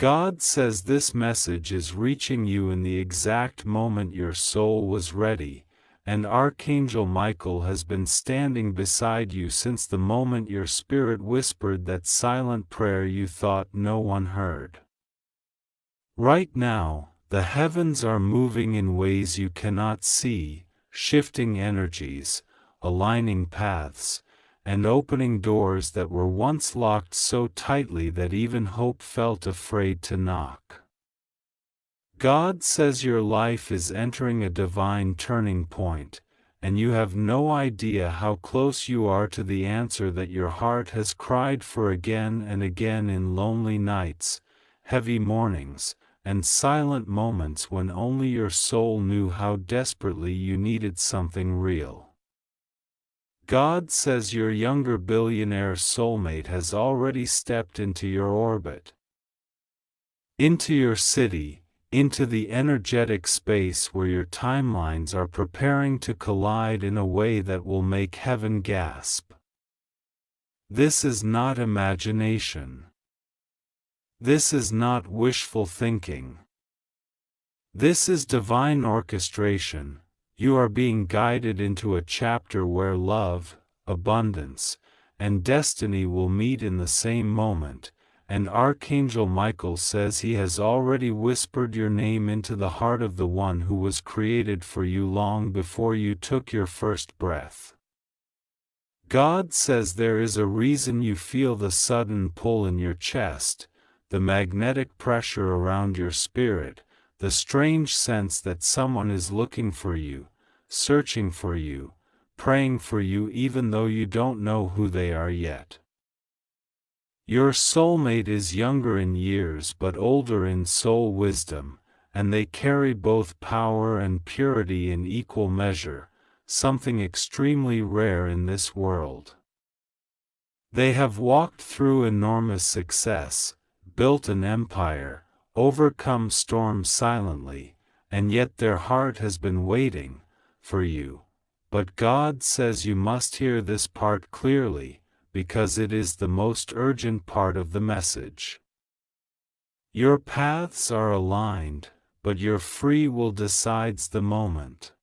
God says this message is reaching you in the exact moment your soul was ready, and Archangel Michael has been standing beside you since the moment your spirit whispered that silent prayer you thought no one heard. Right now, the heavens are moving in ways you cannot see, shifting energies, aligning paths, and opening doors that were once locked so tightly that even hope felt afraid to knock. God says your life is entering a divine turning point, and you have no idea how close you are to the answer that your heart has cried for again and again in lonely nights, heavy mornings, and silent moments when only your soul knew how desperately you needed something real. God says your younger billionaire soulmate has already stepped into your orbit, into your city, into the energetic space where your timelines are preparing to collide in a way that will make heaven gasp. This is not imagination. This is not wishful thinking. This is divine orchestration. You are being guided into a chapter where love, abundance, and destiny will meet in the same moment, and Archangel Michael says he has already whispered your name into the heart of the one who was created for you long before you took your first breath. God says there is a reason you feel the sudden pull in your chest, the magnetic pressure around your spirit, the strange sense that someone is looking for you, searching for you, praying for you even though you don't know who they are yet. Your soulmate is younger in years but older in soul wisdom, and they carry both power and purity in equal measure, something extremely rare in this world. They have walked through enormous success, built an empire, overcome storms silently, and yet their heart has been waiting for you. But God says you must hear this part clearly, because it is the most urgent part of the message. Your paths are aligned, but your free will decides the moment.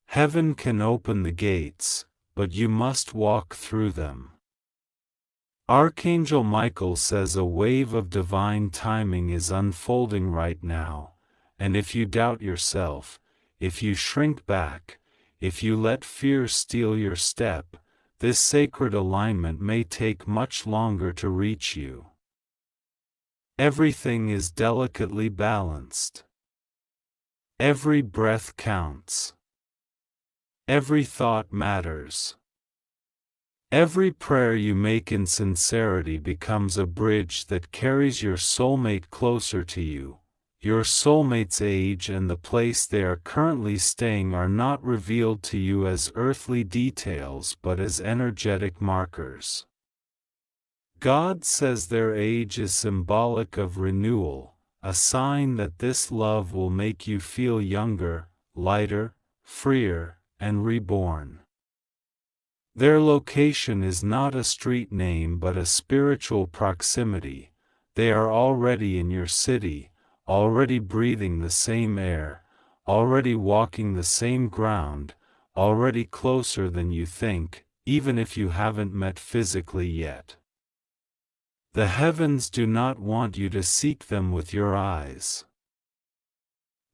Heaven can open the gates, but you must walk through them. Archangel Michael says a wave of divine timing is unfolding right now, and if you doubt yourself, if you shrink back, if you let fear steal your step, this sacred alignment may take much longer to reach you. Everything is delicately balanced. Every breath counts. Every thought matters. Every prayer you make in sincerity becomes a bridge that carries your soulmate closer to you. Your soulmate's age and the place they are currently staying are not revealed to you as earthly details but as energetic markers. God says their age is symbolic of renewal, a sign that this love will make you feel younger, lighter, freer, and reborn. Their location is not a street name but a spiritual proximity. They are already in your city, already breathing the same air, already walking the same ground, already closer than you think, even if you haven't met physically yet. The heavens do not want you to seek them with your eyes.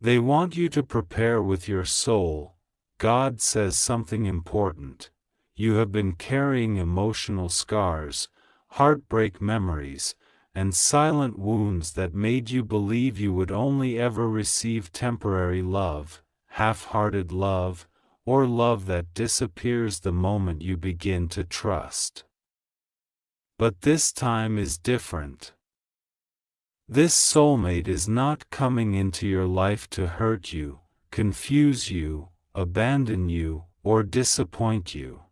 They want you to prepare with your soul. God says something important. You have been carrying emotional scars, heartbreak memories, and silent wounds that made you believe you would only ever receive temporary love, half-hearted love, or love that disappears the moment you begin to trust. But this time is different. This soulmate is not coming into your life to hurt you, confuse you, abandon you, or disappoint you.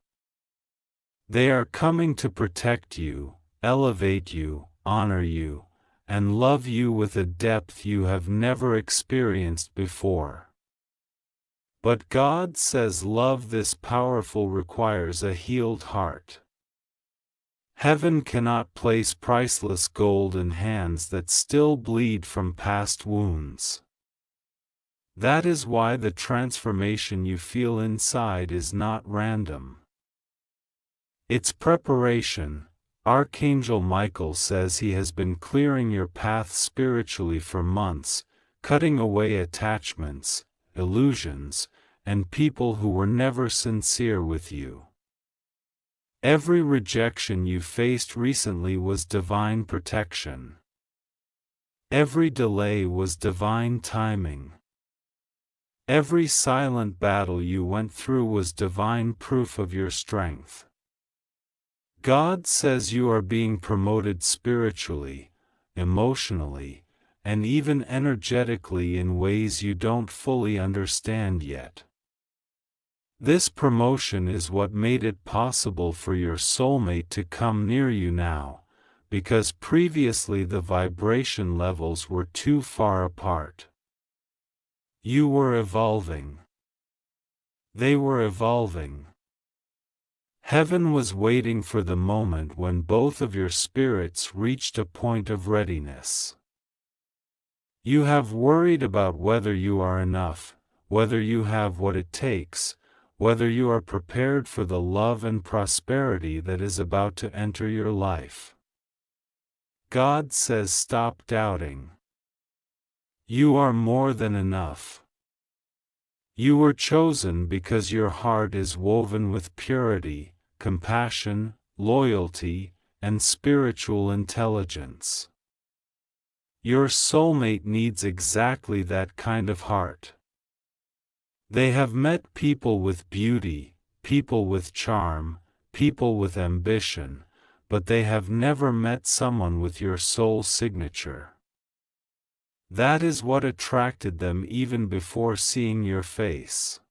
They are coming to protect you, elevate you, honor you, and love you with a depth you have never experienced before. But God says love this powerful requires a healed heart. Heaven cannot place priceless gold in hands that still bleed from past wounds. That is why the transformation you feel inside is not random. It's preparation. Archangel Michael says he has been clearing your path spiritually for months, cutting away attachments, illusions, and people who were never sincere with you. Every rejection you faced recently was divine protection. Every delay was divine timing. Every silent battle you went through was divine proof of your strength. God says you are being promoted spiritually, emotionally, and even energetically in ways you don't fully understand yet. This promotion is what made it possible for your soulmate to come near you now, because previously the vibration levels were too far apart. You were evolving. They were evolving. Heaven was waiting for the moment when both of your spirits reached a point of readiness. You have worried about whether you are enough, whether you have what it takes, whether you are prepared for the love and prosperity that is about to enter your life. God says stop doubting. You are more than enough. You were chosen because your heart is woven with purity, compassion, loyalty, and spiritual intelligence. Your soulmate needs exactly that kind of heart. They have met people with beauty, people with charm, people with ambition, but they have never met someone with your soul signature. That is what attracted them even before seeing your face.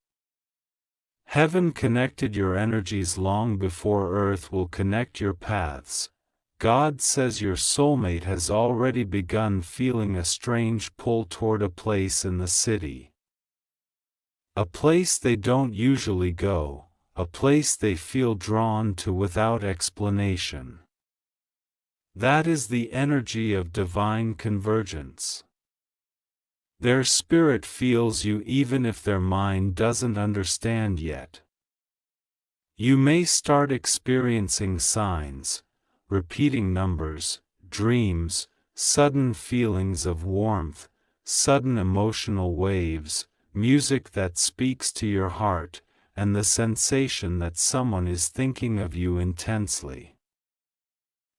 Heaven connected your energies long before Earth will connect your paths. God says your soulmate has already begun feeling a strange pull toward a place in the city. A place they don't usually go, a place they feel drawn to without explanation. That is the energy of divine convergence. Their spirit feels you even if their mind doesn't understand yet. You may start experiencing signs, repeating numbers, dreams, sudden feelings of warmth, sudden emotional waves, music that speaks to your heart, and the sensation that someone is thinking of you intensely.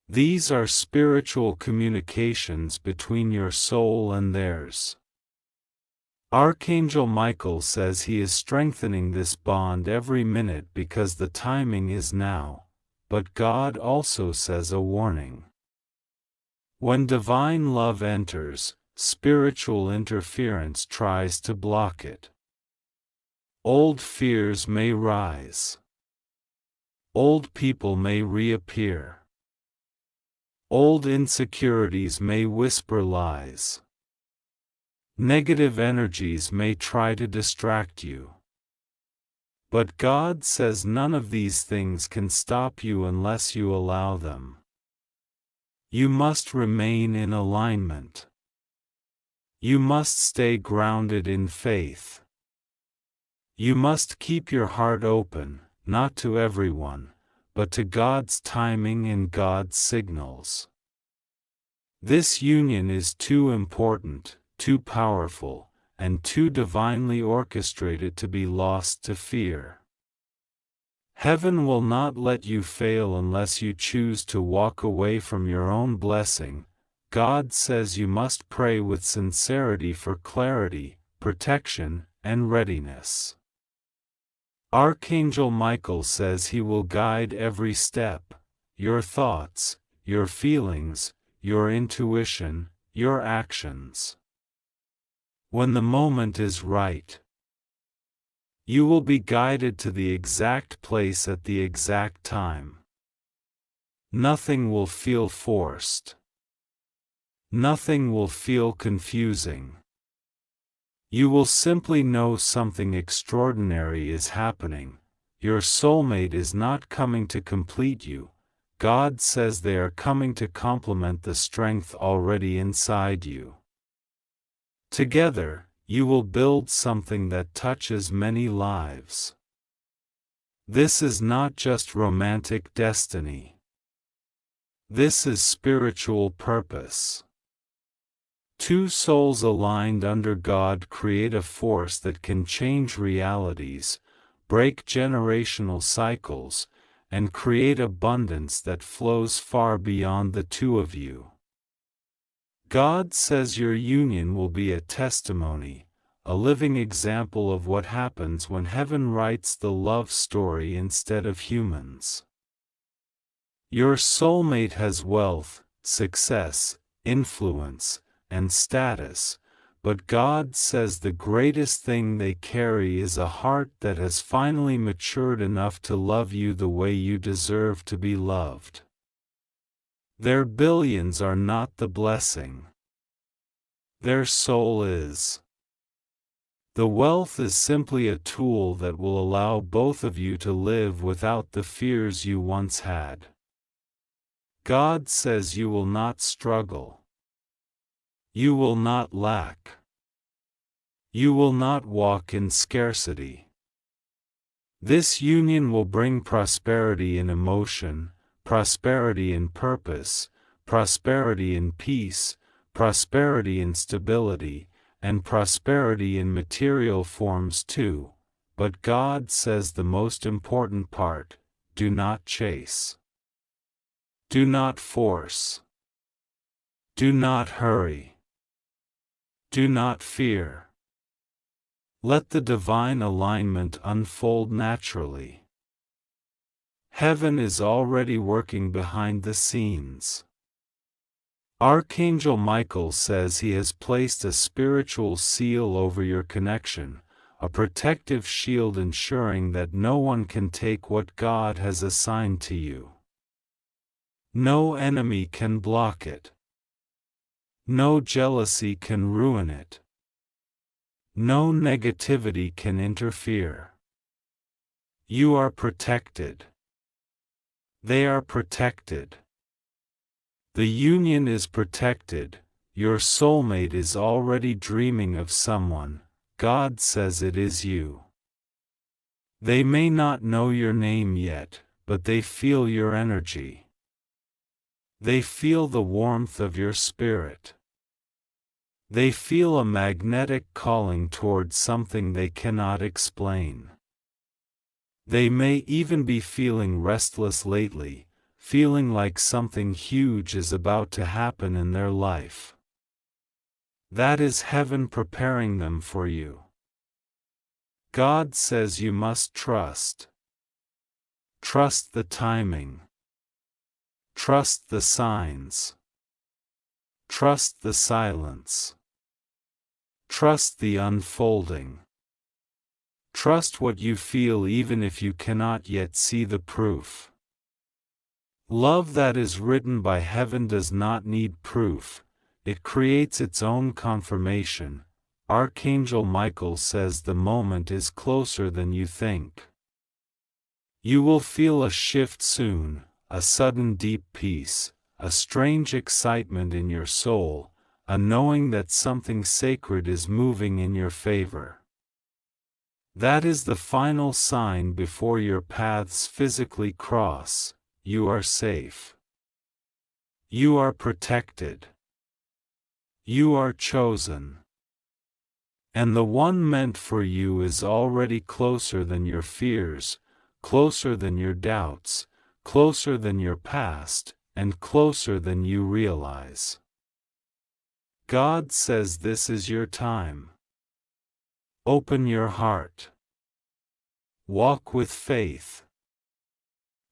These are spiritual communications between your soul and theirs. Archangel Michael says he is strengthening this bond every minute because the timing is now, but God also says a warning. When divine love enters, spiritual interference tries to block it. Old fears may rise. Old people may reappear. Old insecurities may whisper lies. Negative energies may try to distract you. But God says none of these things can stop you unless you allow them. You must remain in alignment. You must stay grounded in faith. You must keep your heart open, not to everyone, but to God's timing and God's signals. This union is too important, too powerful, and too divinely orchestrated to be lost to fear. Heaven will not let you fail unless you choose to walk away from your own blessing. God says you must pray with sincerity for clarity, protection, and readiness. Archangel Michael says he will guide every step, your thoughts, your feelings, your intuition, your actions. When the moment is right, you will be guided to the exact place at the exact time. Nothing will feel forced. Nothing will feel confusing. You will simply know something extraordinary is happening. Your soulmate is not coming to complete you. God says they are coming to complement the strength already inside you. Together, you will build something that touches many lives. This is not just romantic destiny. This is spiritual purpose. Two souls aligned under God create a force that can change realities, break generational cycles, and create abundance that flows far beyond the two of you. God says your union will be a testimony, a living example of what happens when heaven writes the love story instead of humans. Your soulmate has wealth, success, influence, and status, but God says the greatest thing they carry is a heart that has finally matured enough to love you the way you deserve to be loved. Their billions are not the blessing. Their soul is. The wealth is simply a tool that will allow both of you to live without the fears you once had. God says you will not struggle. You will not lack. You will not walk in scarcity. This union will bring prosperity in emotion, prosperity in purpose, prosperity in peace, prosperity in stability, and prosperity in material forms too. But God says the most important part: do not chase. Do not force. Do not hurry. Do not fear. Let the divine alignment unfold naturally. Heaven is already working behind the scenes. Archangel Michael says he has placed a spiritual seal over your connection, a protective shield ensuring that no one can take what God has assigned to you. No enemy can block it. No jealousy can ruin it. No negativity can interfere. You are protected. They are protected. The union is protected. Your soulmate is already dreaming of someone. God says it is you. They may not know your name yet, but they feel your energy. They feel the warmth of your spirit. They feel a magnetic calling towards something they cannot explain. They may even be feeling restless lately, feeling like something huge is about to happen in their life. That is heaven preparing them for you. God says you must trust. Trust the timing. Trust the signs. Trust the silence. Trust the unfolding. Trust what you feel even if you cannot yet see the proof. Love that is written by heaven does not need proof, it creates its own confirmation. Archangel Michael says the moment is closer than you think. You will feel a shift soon, a sudden deep peace, a strange excitement in your soul, a knowing that something sacred is moving in your favor. That is the final sign before your paths physically cross. You are safe. You are protected. You are chosen. And the one meant for you is already closer than your fears, closer than your doubts, closer than your past, and closer than you realize. God says this is your time. Open your heart. Walk with faith.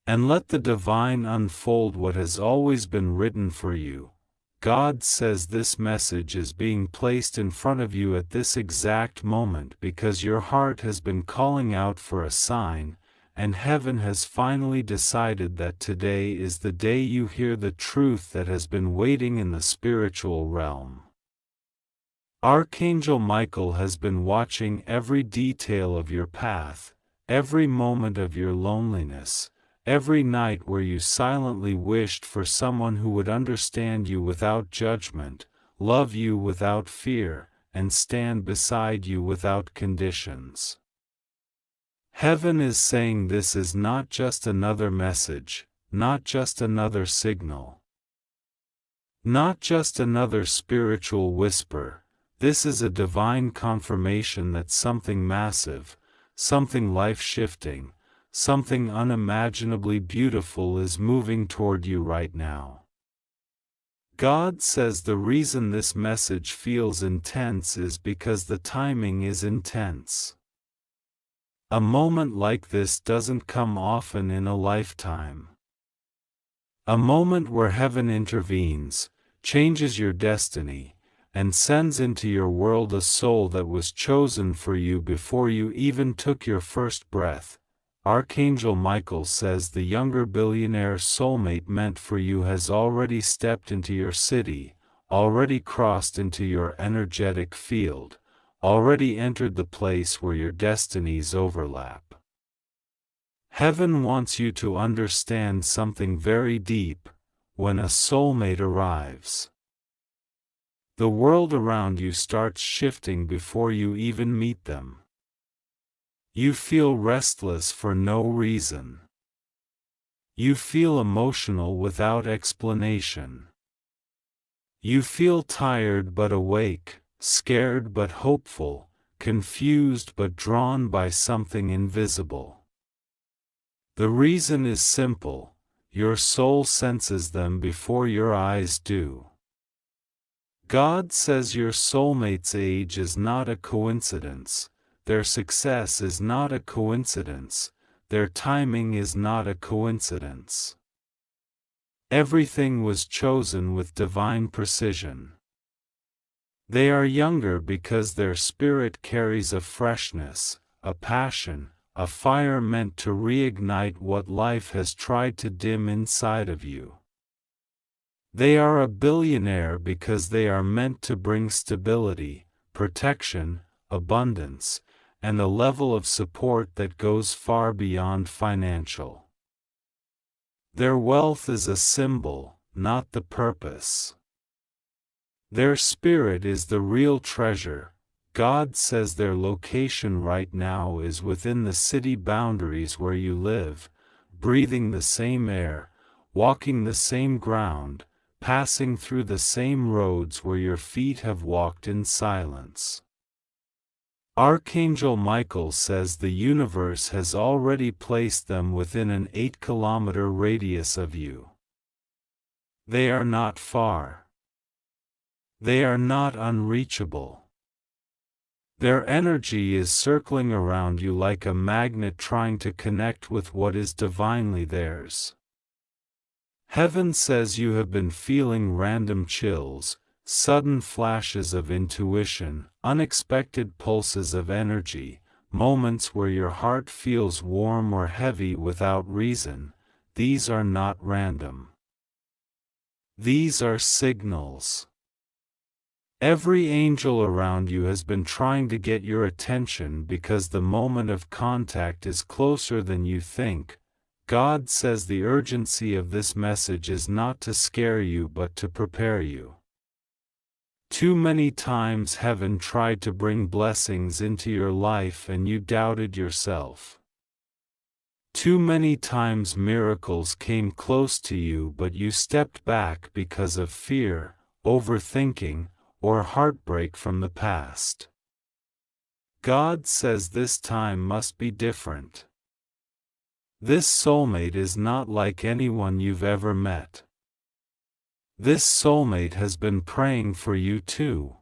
And let the divine unfold what has always been written for you. God says this message is being placed in front of you at this exact moment because your heart has been calling out for a sign, and heaven has finally decided that today is the day you hear the truth that has been waiting in the spiritual realm. Archangel Michael has been watching every detail of your path, every moment of your loneliness, every night where you silently wished for someone who would understand you without judgment, love you without fear, and stand beside you without conditions. Heaven is saying this is not just another message, not just another signal, not just another spiritual whisper. This is a divine confirmation that something massive, something life-shifting, something unimaginably beautiful is moving toward you right now. God says the reason this message feels intense is because the timing is intense. A moment like this doesn't come often in a lifetime. A moment where heaven intervenes, changes your destiny, and sends into your world a soul that was chosen for you before you even took your first breath. Archangel Michael says the younger billionaire soulmate meant for you has already stepped into your city, already crossed into your energetic field, already entered the place where your destinies overlap. Heaven wants you to understand something very deep. When a soulmate arrives, the world around you starts shifting before you even meet them. You feel restless for no reason. You feel emotional without explanation. You feel tired but awake, scared but hopeful, confused but drawn by something invisible. The reason is simple: your soul senses them before your eyes do. God says your soulmate's age is not a coincidence, their success is not a coincidence, their timing is not a coincidence. Everything was chosen with divine precision. They are younger because their spirit carries a freshness, a passion, a fire meant to reignite what life has tried to dim inside of you. They are a billionaire because they are meant to bring stability, protection, abundance, and a level of support that goes far beyond financial. Their wealth is a symbol, not the purpose. Their spirit is the real treasure. God says their location right now is within the city boundaries where you live, breathing the same air, walking the same ground, passing through the same roads where your feet have walked in silence. Archangel Michael says the universe has already placed them within an 8-kilometer radius of you. They are not far. They are not unreachable. Their energy is circling around you like a magnet trying to connect with what is divinely theirs. Heaven says you have been feeling random chills, sudden flashes of intuition, unexpected pulses of energy, moments where your heart feels warm or heavy without reason. These are not random. These are signals. Every angel around you has been trying to get your attention because the moment of contact is closer than you think. God says the urgency of this message is not to scare you but to prepare you. Too many times heaven tried to bring blessings into your life and you doubted yourself. Too many times miracles came close to you but you stepped back because of fear, overthinking, or heartbreak from the past. God says this time must be different. This soulmate is not like anyone you've ever met. This soulmate has been praying for you too.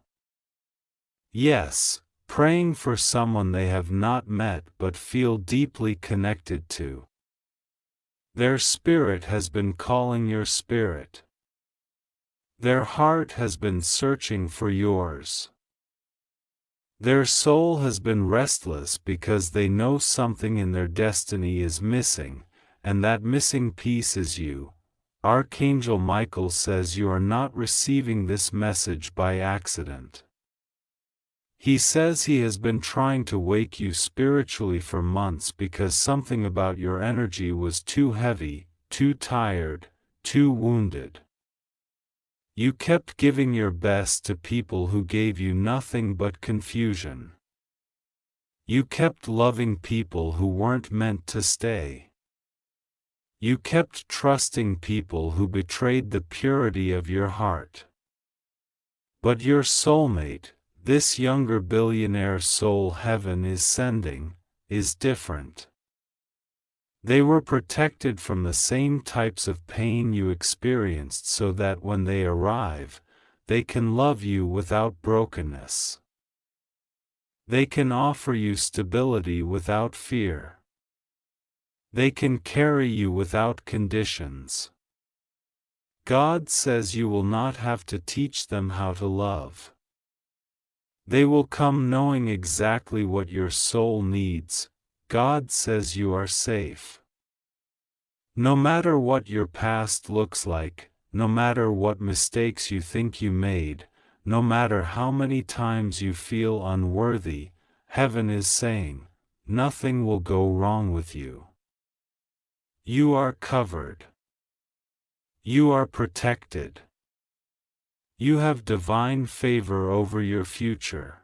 Yes, praying for someone they have not met but feel deeply connected to. Their spirit has been calling your spirit. Their heart has been searching for yours. Their soul has been restless because they know something in their destiny is missing, and that missing piece is you. Archangel Michael says you are not receiving this message by accident. He says he has been trying to wake you spiritually for months because something about your energy was too heavy, too tired, too wounded. You kept giving your best to people who gave you nothing but confusion. You kept loving people who weren't meant to stay. You kept trusting people who betrayed the purity of your heart. But your soulmate, this younger billionaire soul heaven is sending, is different. They were protected from the same types of pain you experienced so that when they arrive, they can love you without brokenness. They can offer you stability without fear. They can carry you without conditions. God says you will not have to teach them how to love. They will come knowing exactly what your soul needs. God says you are safe. No matter what your past looks like, no matter what mistakes you think you made, no matter how many times you feel unworthy, heaven is saying, nothing will go wrong with you. You are covered. You are protected. You have divine favor over your future.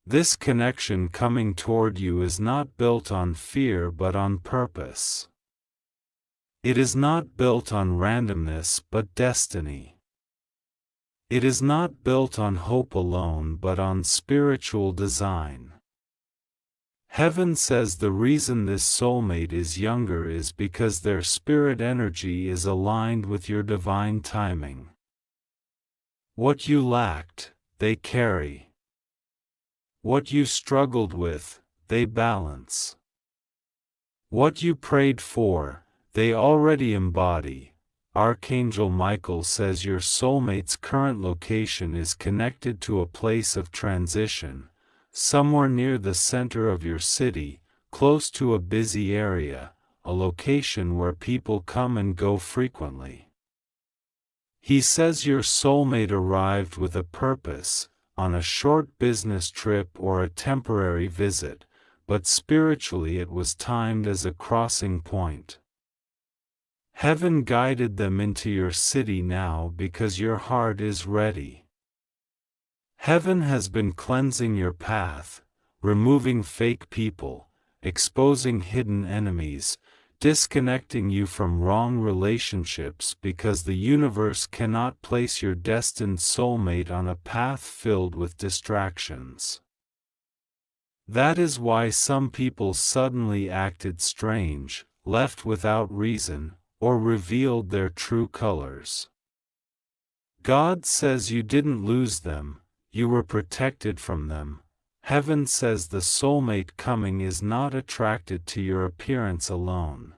This connection coming toward you is not built on fear but on purpose. It is not built on randomness but destiny. It is not built on hope alone but on spiritual design. Heaven says the reason this soulmate is younger is because their spirit energy is aligned with your divine timing. What you lacked, they carry. What you struggled with, they balance. What you prayed for, they already embody. Archangel Michael says your soulmate's current location is connected to a place of transition, somewhere near the center of your city, close to a busy area, a location where people come and go frequently. He says your soulmate arrived with a purpose, on a short business trip or a temporary visit, but spiritually it was timed as a crossing point. Heaven guided them into your city now because your heart is ready. Heaven has been cleansing your path, removing fake people, exposing hidden enemies, disconnecting you from wrong relationships because the universe cannot place your destined soulmate on a path filled with distractions. That is why some people suddenly acted strange, left without reason, or revealed their true colors. God says you didn't lose them, you were protected from them. Heaven says the soulmate coming is not attracted to your appearance alone.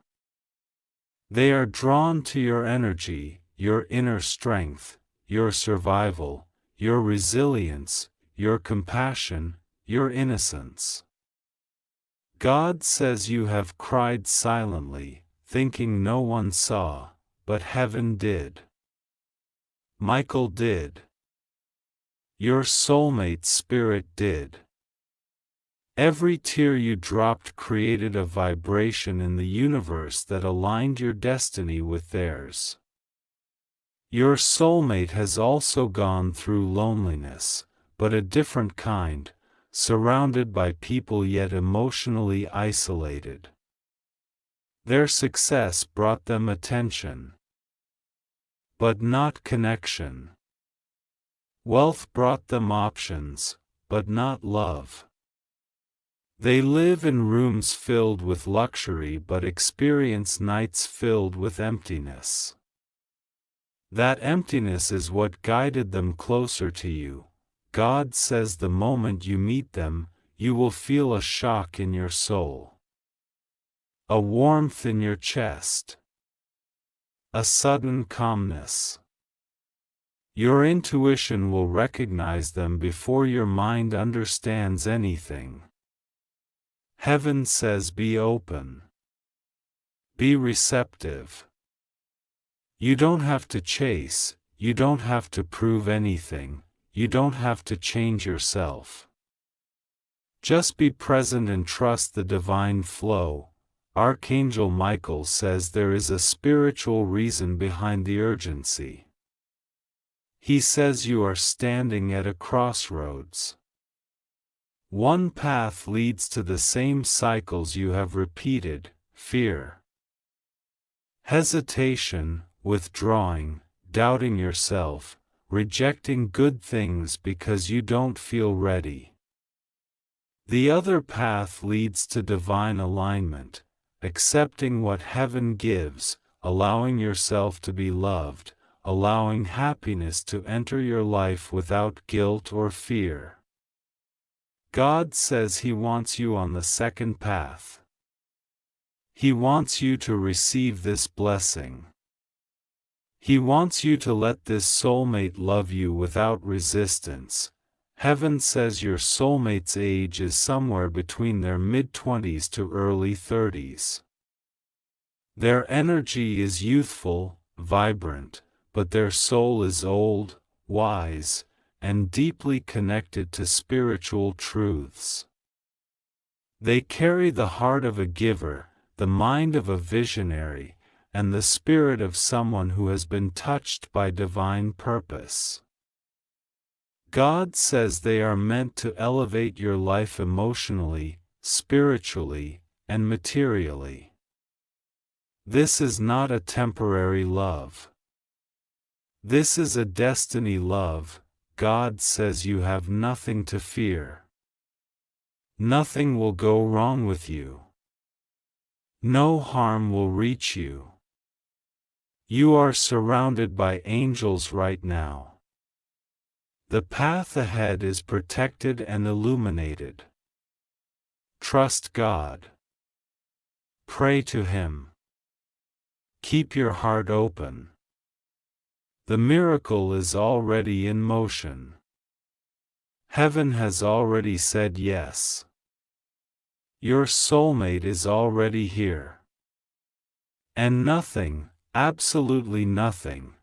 They are drawn to your energy, your inner strength, your survival, your resilience, your compassion, your innocence. God says you have cried silently, thinking no one saw, but heaven did. Michael did. Your soulmate spirit did. Every tear you dropped created a vibration in the universe that aligned your destiny with theirs. Your soulmate has also gone through loneliness, but a different kind, surrounded by people yet emotionally isolated. Their success brought them attention, but not connection. Wealth brought them options, but not love. They live in rooms filled with luxury but experience nights filled with emptiness. That emptiness is what guided them closer to you. God says the moment you meet them, you will feel a shock in your soul, a warmth in your chest, a sudden calmness. Your intuition will recognize them before your mind understands anything. Heaven says be open. Be receptive. You don't have to chase, you don't have to prove anything, you don't have to change yourself. Just be present and trust the divine flow. Archangel Michael says there is a spiritual reason behind the urgency. He says you are standing at a crossroads. One path leads to the same cycles you have repeated: fear, hesitation, withdrawing, doubting yourself, rejecting good things because you don't feel ready. The other path leads to divine alignment, accepting what heaven gives, allowing yourself to be loved, allowing happiness to enter your life without guilt or fear. God says He wants you on the second path. He wants you to receive this blessing. He wants you to let this soulmate love you without resistance. Heaven says your soulmate's age is somewhere between their mid-20s to early 30s. Their energy is youthful, vibrant, but their soul is old, wise, and deeply connected to spiritual truths. They carry the heart of a giver, the mind of a visionary, and the spirit of someone who has been touched by divine purpose. God says they are meant to elevate your life emotionally, spiritually, and materially. This is not a temporary love. This is a destiny love. God says you have nothing to fear. Nothing will go wrong with you. No harm will reach you. You are surrounded by angels right now. The path ahead is protected and illuminated. Trust God. Pray to Him. Keep your heart open. The miracle is already in motion. Heaven has already said yes. Your soulmate is already here. And nothing, absolutely nothing,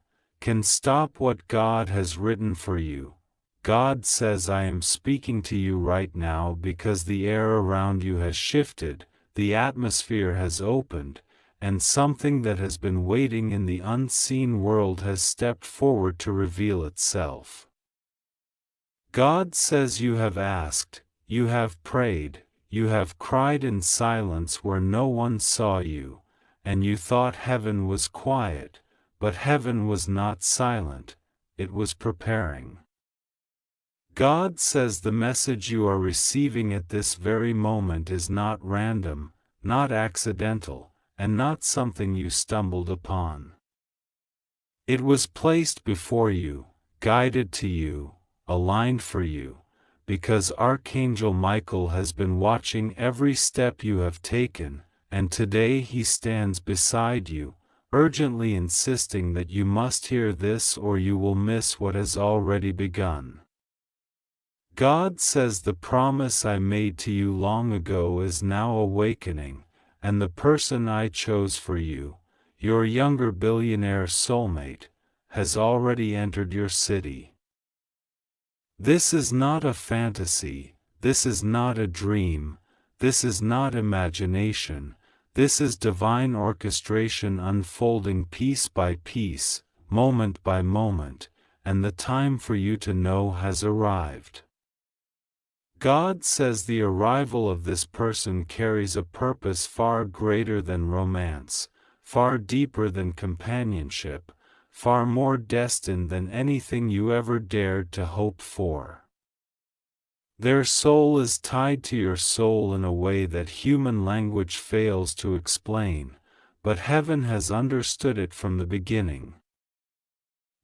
can stop what God has written for you. God says I am speaking to you right now because the air around you has shifted, the atmosphere has opened, and something that has been waiting in the unseen world has stepped forward to reveal itself. God says you have asked, you have prayed, you have cried in silence where no one saw you, and you thought heaven was quiet, but heaven was not silent, it was preparing. God says the message you are receiving at this very moment is not random, not accidental, and not something you stumbled upon. It was placed before you, guided to you, aligned for you, because Archangel Michael has been watching every step you have taken, and today he stands beside you, urgently insisting that you must hear this or you will miss what has already begun. God says the promise I made to you long ago is now awakening, and the person I chose for you, your younger billionaire soulmate, has already entered your city. This is not a fantasy, this is not a dream, this is not imagination, this is divine orchestration unfolding piece by piece, moment by moment, and the time for you to know has arrived. God says the arrival of this person carries a purpose far greater than romance, far deeper than companionship, far more destined than anything you ever dared to hope for. Their soul is tied to your soul in a way that human language fails to explain, but heaven has understood it from the beginning.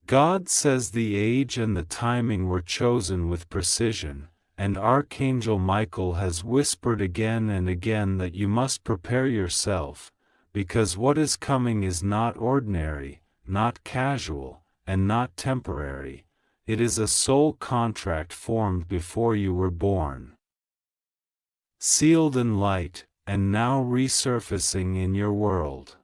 God says the age and the timing were chosen with precision, and Archangel Michael has whispered again and again that you must prepare yourself, because what is coming is not ordinary, not casual, and not temporary. It is a soul contract formed before you were born. Sealed in light, and now resurfacing in your world.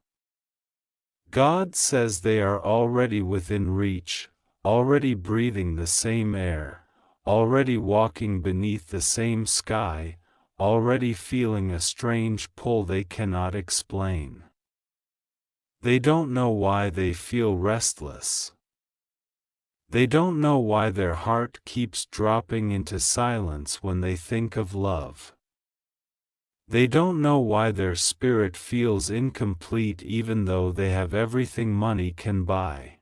God says they are already within reach, already breathing the same air, already walking beneath the same sky, already feeling a strange pull they cannot explain. They don't know why they feel restless. They don't know why their heart keeps dropping into silence when they think of love. They don't know why their spirit feels incomplete even though they have everything money can buy.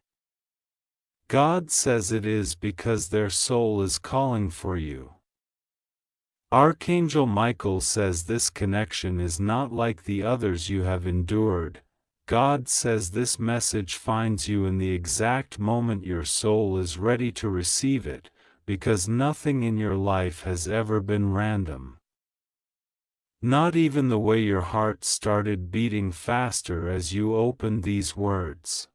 God says it is because their soul is calling for you. Archangel Michael says this connection is not like the others you have endured. God says this message finds you in the exact moment your soul is ready to receive it, because nothing in your life has ever been random. Not even the way your heart started beating faster as you opened these words.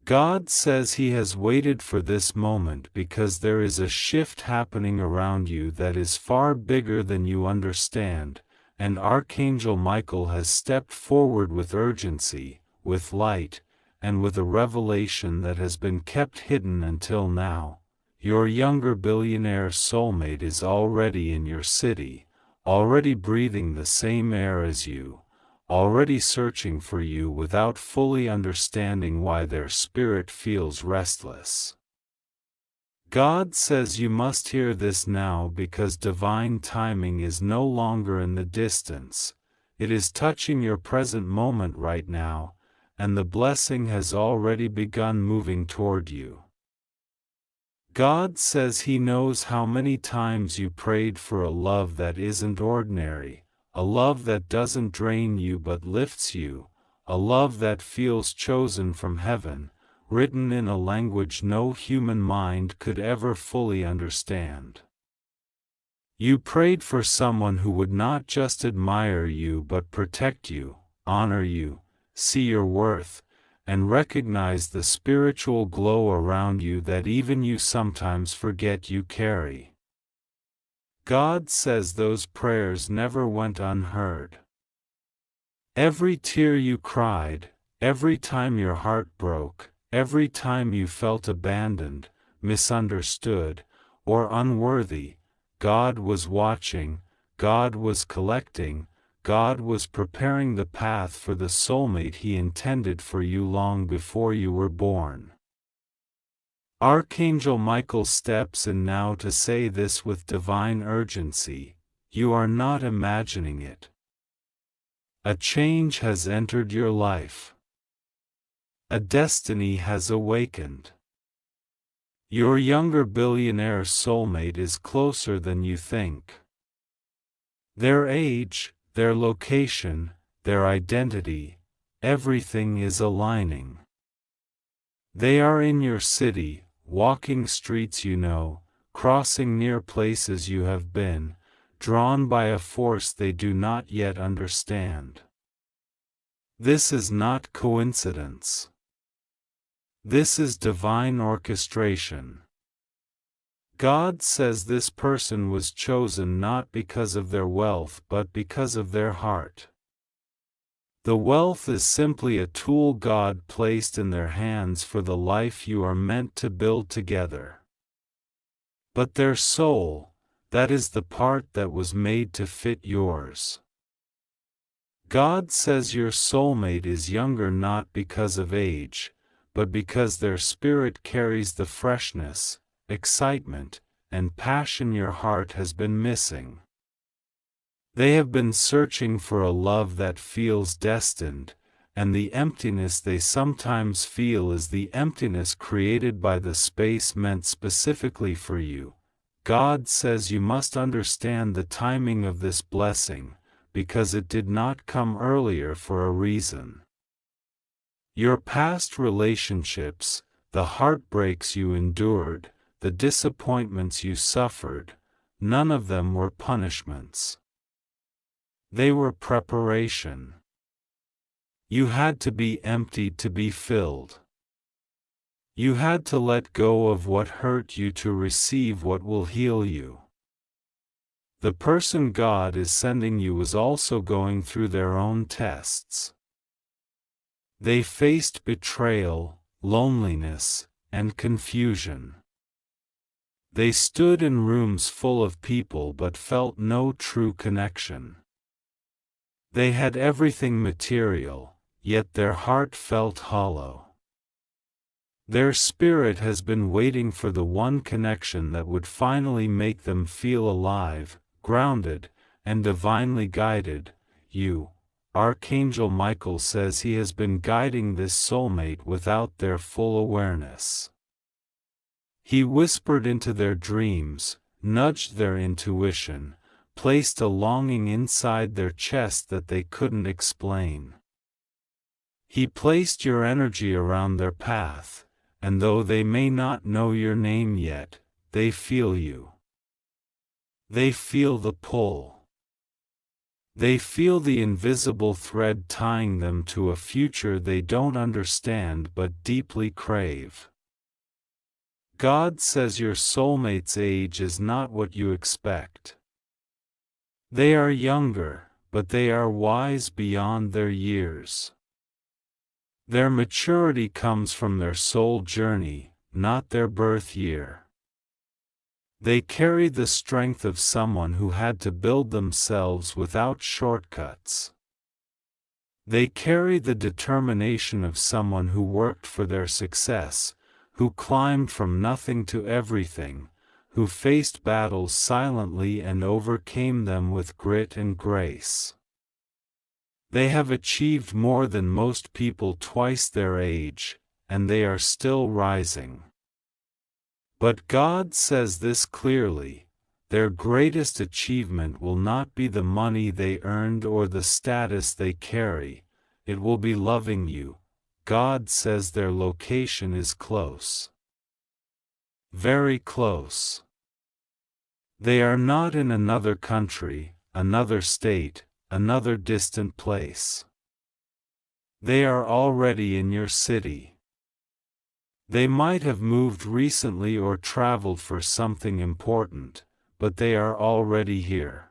God says He has waited for this moment because there is a shift happening around you that is far bigger than you understand, and Archangel Michael has stepped forward with urgency, with light, and with a revelation that has been kept hidden until now. Your younger billionaire soulmate is already in your city, already breathing the same air as you, already searching for you without fully understanding why their spirit feels restless. God says you must hear this now because divine timing is no longer in the distance, it is touching your present moment right now, and the blessing has already begun moving toward you. God says He knows how many times you prayed for a love that isn't ordinary, a love that doesn't drain you but lifts you, a love that feels chosen from heaven, written in a language no human mind could ever fully understand. You prayed for someone who would not just admire you but protect you, honor you, see your worth, and recognize the spiritual glow around you that even you sometimes forget you carry. God says those prayers never went unheard. Every tear you cried, every time your heart broke, every time you felt abandoned, misunderstood, or unworthy, God was watching, God was collecting, God was preparing the path for the soulmate He intended for you long before you were born. Archangel Michael steps in now to say this with divine urgency: you are not imagining it. A change has entered your life. A destiny has awakened. Your younger billionaire soulmate is closer than you think. Their age, their location, their identity, everything is aligning. They are in your city, walking streets you know, crossing near places you have been, drawn by a force they do not yet understand. This is not coincidence. This is divine orchestration. God says this person was chosen not because of their wealth but because of their heart. The wealth is simply a tool God placed in their hands for the life you are meant to build together. But their soul, that is the part that was made to fit yours. God says your soulmate is younger not because of age, but because their spirit carries the freshness, excitement, and passion your heart has been missing. They have been searching for a love that feels destined, and the emptiness they sometimes feel is the emptiness created by the space meant specifically for you. God says you must understand the timing of this blessing, because it did not come earlier for a reason. Your past relationships, the heartbreaks you endured, the disappointments you suffered, none of them were punishments. They were preparation. You had to be emptied to be filled. You had to let go of what hurt you to receive what will heal you. The person God is sending you is also going through their own tests. They faced betrayal, loneliness, and confusion. They stood in rooms full of people but felt no true connection. They had everything material, yet their heart felt hollow. Their spirit has been waiting for the one connection that would finally make them feel alive, grounded, and divinely guided. Archangel Michael says he has been guiding this soulmate without their full awareness. He whispered into their dreams, nudged their intuition, placed a longing inside their chest that they couldn't explain. He placed your energy around their path, and though they may not know your name yet, they feel you. They feel the pull. They feel the invisible thread tying them to a future they don't understand but deeply crave. God says your soulmate's age is not what you expect. They are younger, but they are wise beyond their years. Their maturity comes from their soul journey, not their birth year. They carry the strength of someone who had to build themselves without shortcuts. They carry the determination of someone who worked for their success, who climbed from nothing to everything, who faced battles silently and overcame them with grit and grace. They have achieved more than most people twice their age, and they are still rising. But God says this clearly: their greatest achievement will not be the money they earned or the status they carry, it will be loving you. God says their location is close. Very close. They are not in another country, another state, another distant place. They are already in your city. They might have moved recently or traveled for something important, but they are already here.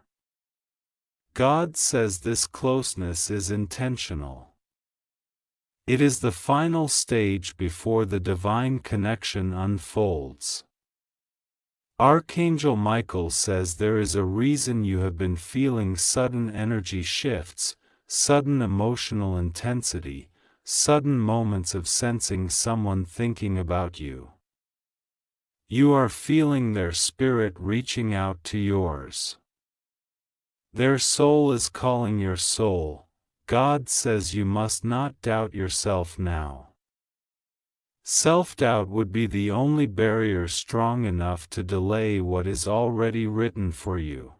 God says this closeness is intentional. It is the final stage before the divine connection unfolds. Archangel Michael says there is a reason you have been feeling sudden energy shifts, sudden emotional intensity, sudden moments of sensing someone thinking about you. You are feeling their spirit reaching out to yours. Their soul is calling your soul. God says you must not doubt yourself now. Self-doubt would be the only barrier strong enough to delay what is already written for you.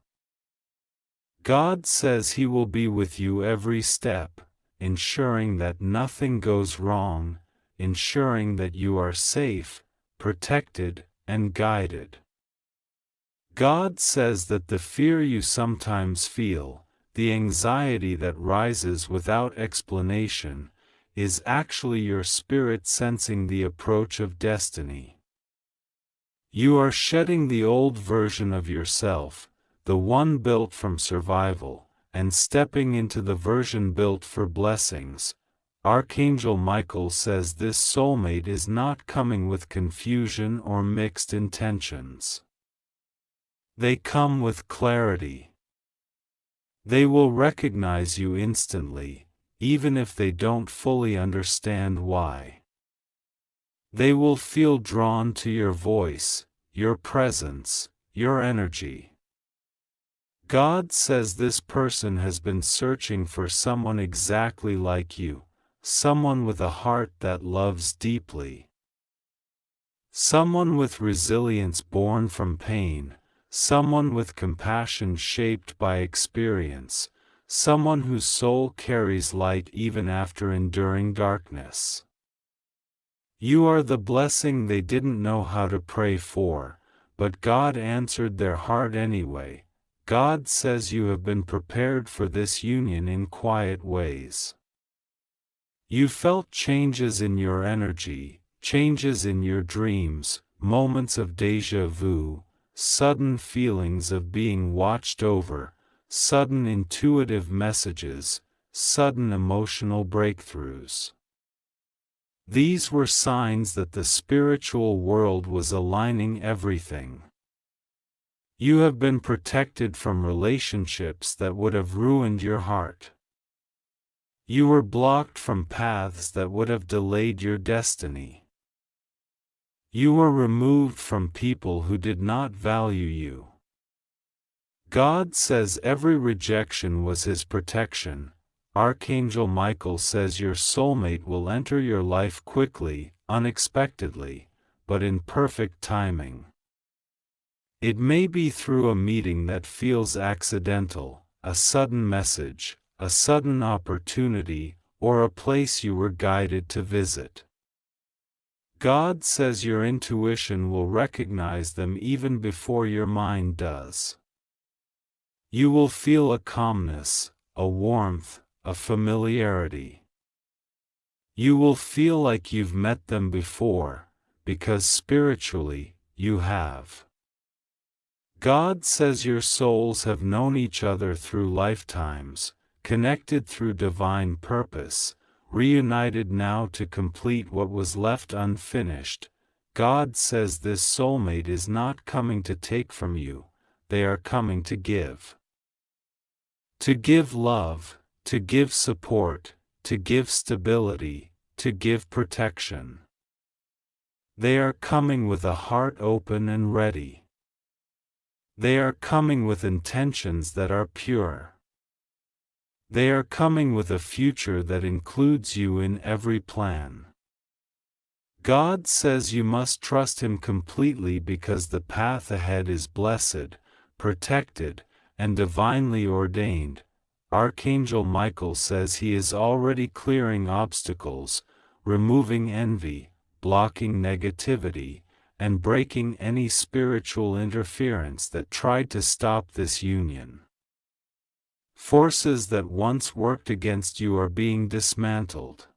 God says He will be with you every step, ensuring that nothing goes wrong, ensuring that you are safe, protected, and guided. God says that the fear you sometimes feel, the anxiety that rises without explanation, is actually your spirit sensing the approach of destiny. You are shedding the old version of yourself, the one built from survival, and stepping into the version built for blessings. Archangel Michael says this soulmate is not coming with confusion or mixed intentions. They come with clarity. They will recognize you instantly, even if they don't fully understand why. They will feel drawn to your voice, your presence, your energy. God says this person has been searching for someone exactly like you, someone with a heart that loves deeply. Someone with resilience born from pain, someone with compassion shaped by experience, someone whose soul carries light even after enduring darkness. You are the blessing they didn't know how to pray for, but God answered their heart anyway. God says you have been prepared for this union in quiet ways. You felt changes in your energy, changes in your dreams, moments of déjà vu, sudden feelings of being watched over, sudden intuitive messages, sudden emotional breakthroughs. These were signs that the spiritual world was aligning everything. You have been protected from relationships that would have ruined your heart. You were blocked from paths that would have delayed your destiny. You were removed from people who did not value you. God says every rejection was His protection. Archangel Michael says your soulmate will enter your life quickly, unexpectedly, but in perfect timing. It may be through a meeting that feels accidental, a sudden message, a sudden opportunity, or a place you were guided to visit. God says your intuition will recognize them even before your mind does. You will feel a calmness, a warmth, a familiarity. You will feel like you've met them before, because spiritually, you have. God says your souls have known each other through lifetimes, connected through divine purpose, reunited now to complete what was left unfinished. God says this soulmate is not coming to take from you, they are coming to give. To give love, to give support, to give stability, to give protection. They are coming with a heart open and ready. They are coming with intentions that are pure. They are coming with a future that includes you in every plan. God says you must trust Him completely because the path ahead is blessed, protected, and divinely ordained. Archangel Michael says he is already clearing obstacles, removing envy, blocking negativity, and breaking any spiritual interference that tried to stop this union. Forces that once worked against you are being dismantled.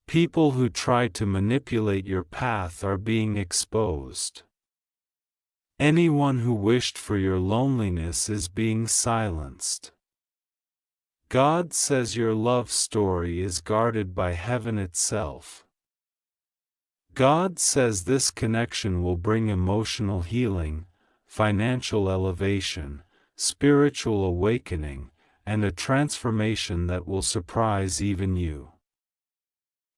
People who tried to manipulate your path are being exposed. Anyone who wished for your loneliness is being silenced. God says your love story is guarded by heaven itself. God says this connection will bring emotional healing, financial elevation, spiritual awakening, and a transformation that will surprise even you.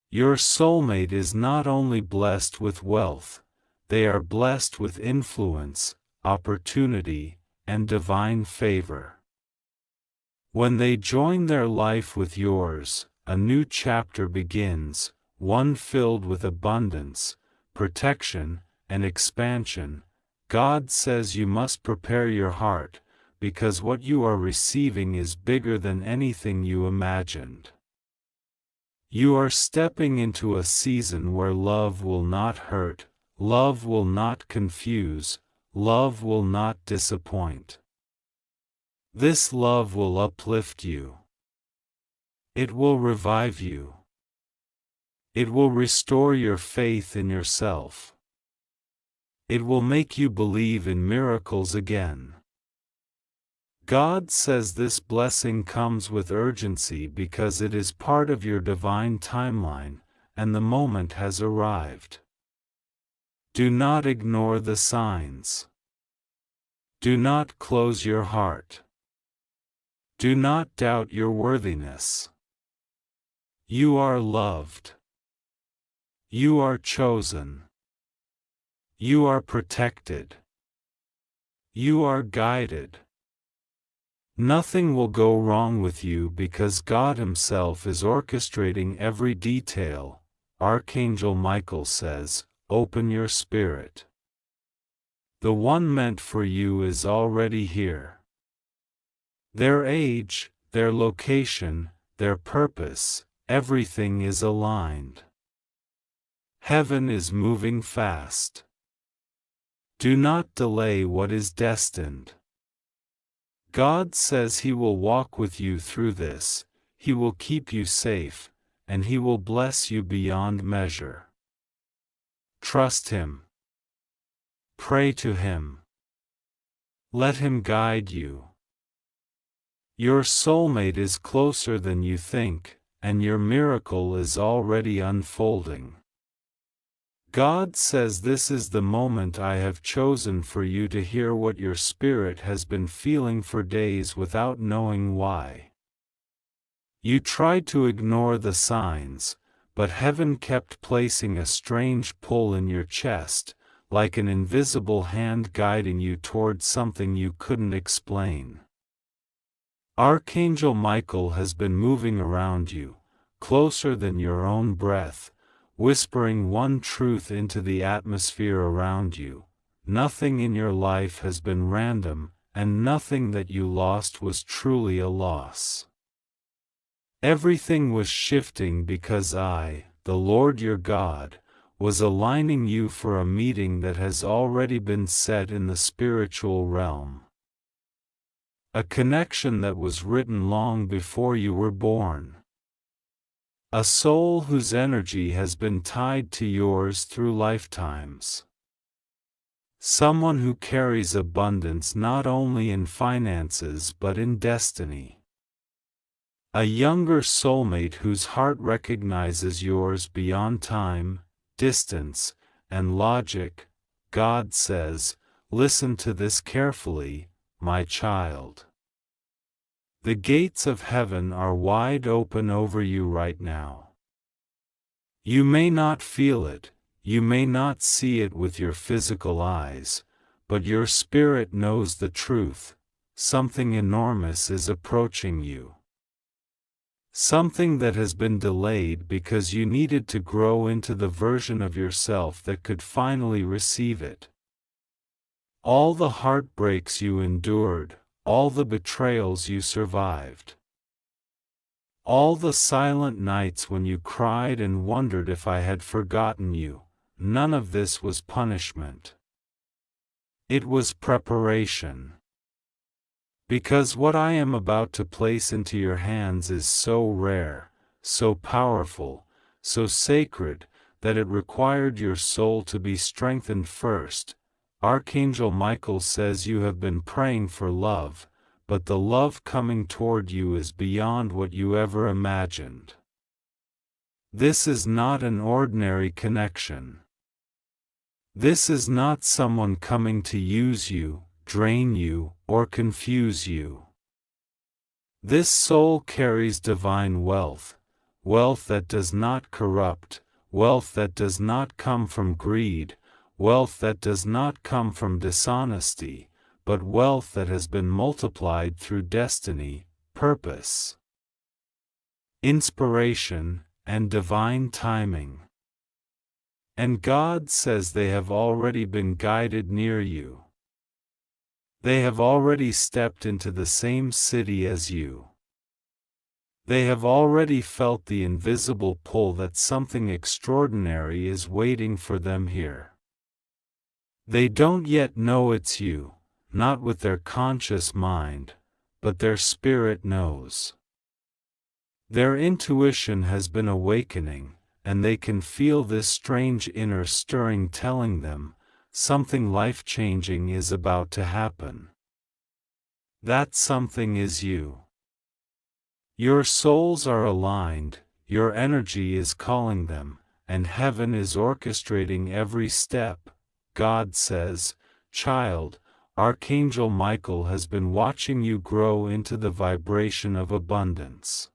Your soulmate is not only blessed with wealth, they are blessed with influence, opportunity, and divine favor. When they join their life with yours, a new chapter begins, one filled with abundance, protection, and expansion. God says you must prepare your heart, because what you are receiving is bigger than anything you imagined. You are stepping into a season where love will not hurt, love will not confuse, love will not disappoint. This love will uplift you. It will revive you. It will restore your faith in yourself. It will make you believe in miracles again. God says this blessing comes with urgency because it is part of your divine timeline, and the moment has arrived. Do not ignore the signs. Do not close your heart. Do not doubt your worthiness. You are loved. You are chosen. You are protected. You are guided. Nothing will go wrong with you because God Himself is orchestrating every detail. Archangel Michael says, "Open your spirit. The one meant for you is already here." Their age, their location, their purpose, everything is aligned. Heaven is moving fast. Do not delay what is destined. God says He will walk with you through this, He will keep you safe, and He will bless you beyond measure. Trust Him. Pray to Him. Let Him guide you. Your soulmate is closer than you think, and your miracle is already unfolding. God says this is the moment I have chosen for you to hear what your spirit has been feeling for days without knowing why. You tried to ignore the signs, but heaven kept placing a strange pull in your chest, like an invisible hand guiding you towards something you couldn't explain. Archangel Michael has been moving around you, closer than your own breath, whispering one truth into the atmosphere around you: nothing in your life has been random, and nothing that you lost was truly a loss. Everything was shifting because I, the Lord your God, was aligning you for a meeting that has already been set in the spiritual realm. A connection that was written long before you were born. A soul whose energy has been tied to yours through lifetimes. Someone who carries abundance not only in finances but in destiny. A younger soulmate whose heart recognizes yours beyond time, distance, and logic. God says, listen to this carefully, my child. The gates of heaven are wide open over you right now. You may not feel it, you may not see it with your physical eyes, but your spirit knows the truth. Something enormous is approaching you. Something that has been delayed because you needed to grow into the version of yourself that could finally receive it. All the heartbreaks you endured, all the betrayals you survived. All the silent nights when you cried and wondered if I had forgotten you, none of this was punishment. It was preparation. Because what I am about to place into your hands is so rare, so powerful, so sacred, that it required your soul to be strengthened first. Archangel Michael says you have been praying for love, but the love coming toward you is beyond what you ever imagined. This is not an ordinary connection. This is not someone coming to use you, drain you, or confuse you. This soul carries divine wealth, wealth that does not corrupt, wealth that does not come from greed, wealth that does not come from dishonesty, but wealth that has been multiplied through destiny, purpose, inspiration, and divine timing. And God says they have already been guided near you. They have already stepped into the same city as you. They have already felt the invisible pull that something extraordinary is waiting for them here. They don't yet know it's you, not with their conscious mind, but their spirit knows. Their intuition has been awakening, and they can feel this strange inner stirring telling them, something life-changing is about to happen. That something is you. Your souls are aligned, your energy is calling them, and heaven is orchestrating every step. God says, child, Archangel Michael has been watching you grow into the vibration of abundance.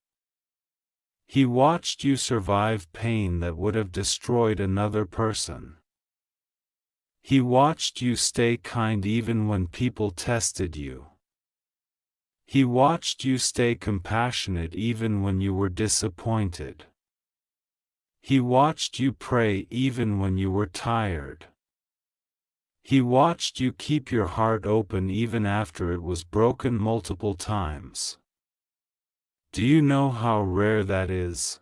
He watched you survive pain that would have destroyed another person. He watched you stay kind even when people tested you. He watched you stay compassionate even when you were disappointed. He watched you pray even when you were tired. He watched you keep your heart open even after it was broken multiple times. Do you know how rare that is?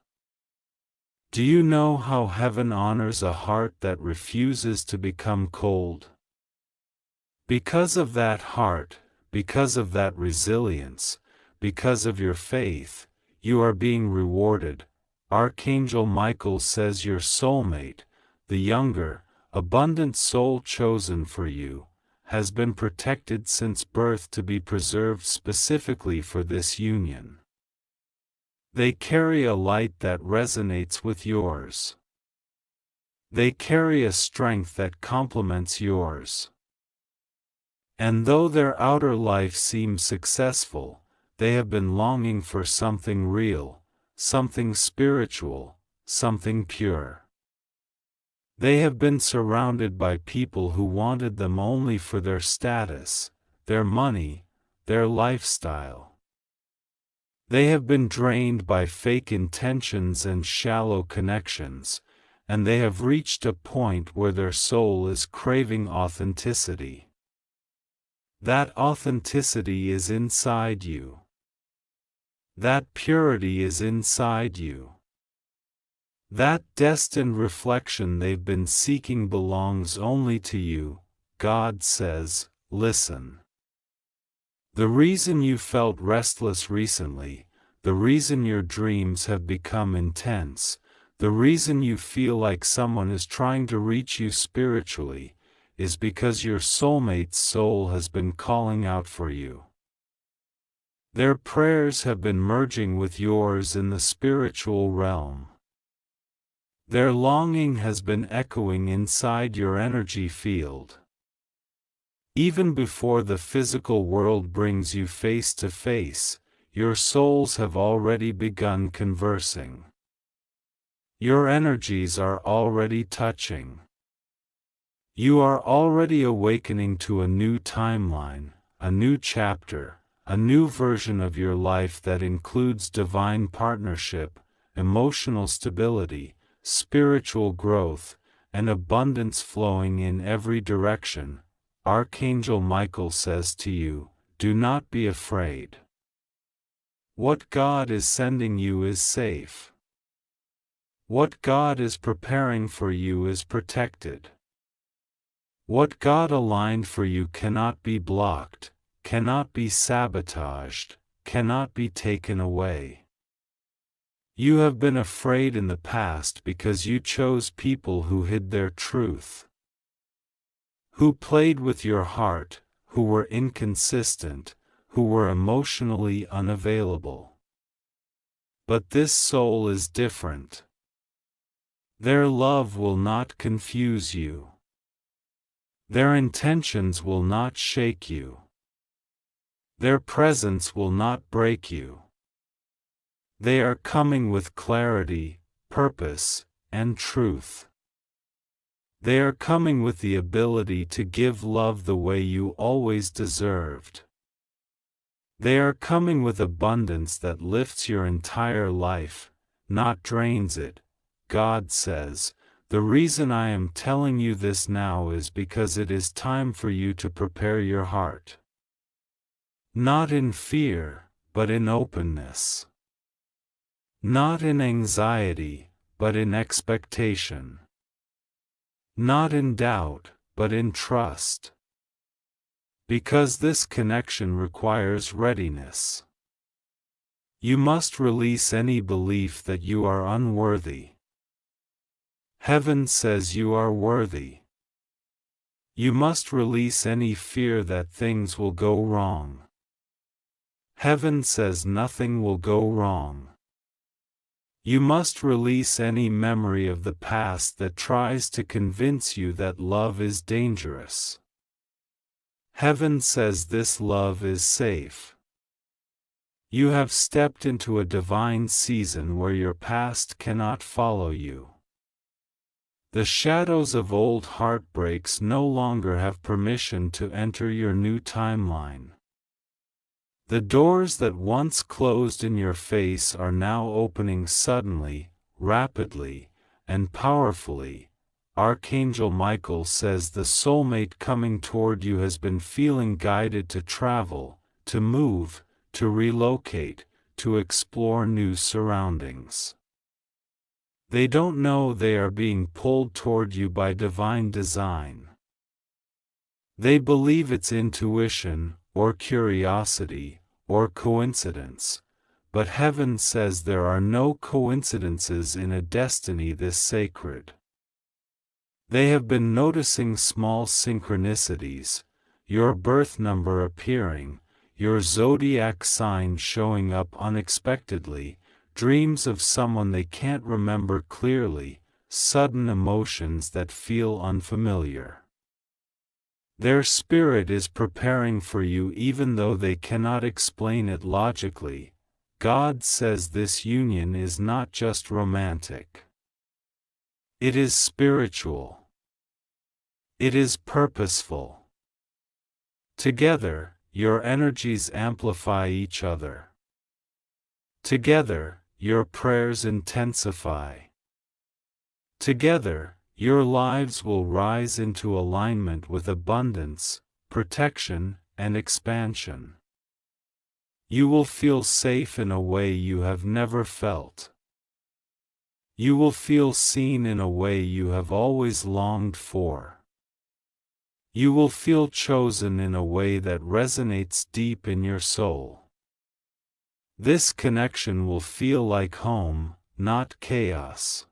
Do you know how heaven honors a heart that refuses to become cold? Because of that heart, because of that resilience, because of your faith, you are being rewarded. Archangel Michael says your soulmate, the younger, abundant soul chosen for you, has been protected since birth to be preserved specifically for this union. They carry a light that resonates with yours. They carry a strength that complements yours. And though their outer life seems successful, they have been longing for something real, something spiritual, something pure. They have been surrounded by people who wanted them only for their status, their money, their lifestyle. They have been drained by fake intentions and shallow connections, and they have reached a point where their soul is craving authenticity. That authenticity is inside you. That purity is inside you. That destined reflection they've been seeking belongs only to you. God says, listen. The reason you felt restless recently, the reason your dreams have become intense, the reason you feel like someone is trying to reach you spiritually, is because your soulmate's soul has been calling out for you. Their prayers have been merging with yours in the spiritual realm. Their longing has been echoing inside your energy field. Even before the physical world brings you face to face, your souls have already begun conversing. Your energies are already touching. You are already awakening to a new timeline, a new chapter, a new version of your life that includes divine partnership, emotional stability, spiritual growth, and abundance flowing in every direction. Archangel Michael says to you, do not be afraid. What God is sending you is safe. What God is preparing for you is protected. What God aligned for you cannot be blocked, cannot be sabotaged, cannot be taken away. You have been afraid in the past because you chose people who hid their truth, who played with your heart, who were inconsistent, who were emotionally unavailable. But this soul is different. Their love will not confuse you. Their intentions will not shake you. Their presence will not break you. They are coming with clarity, purpose, and truth. They are coming with the ability to give love the way you always deserved. They are coming with abundance that lifts your entire life, not drains it. God says, the reason I am telling you this now is because it is time for you to prepare your heart. Not in fear, but in openness. Not in anxiety, but in expectation. Not in doubt, but in trust. Because this connection requires readiness. You must release any belief that you are unworthy. Heaven says you are worthy. You must release any fear that things will go wrong. Heaven says nothing will go wrong. You must release any memory of the past that tries to convince you that love is dangerous. Heaven says this love is safe. You have stepped into a divine season where your past cannot follow you. The shadows of old heartbreaks no longer have permission to enter your new timeline. The doors that once closed in your face are now opening suddenly, rapidly, and powerfully. Archangel Michael says the soulmate coming toward you has been feeling guided to travel, to move, to relocate, to explore new surroundings. They don't know they are being pulled toward you by divine design. They believe it's intuition, or curiosity, or coincidence, but heaven says there are no coincidences in a destiny this sacred. They have been noticing small synchronicities, your birth number appearing, your zodiac sign showing up unexpectedly, dreams of someone they can't remember clearly, sudden emotions that feel unfamiliar. Their spirit is preparing for you even though they cannot explain it logically. God says this union is not just romantic. It is spiritual. It is purposeful. Together, your energies amplify each other. Together, your prayers intensify. Together, your lives will rise into alignment with abundance, protection, and expansion. You will feel safe in a way you have never felt. You will feel seen in a way you have always longed for. You will feel chosen in a way that resonates deep in your soul. This connection will feel like home, not chaos.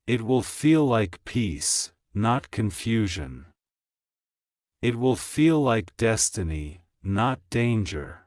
It will feel like peace, not confusion. It will feel like destiny, not danger.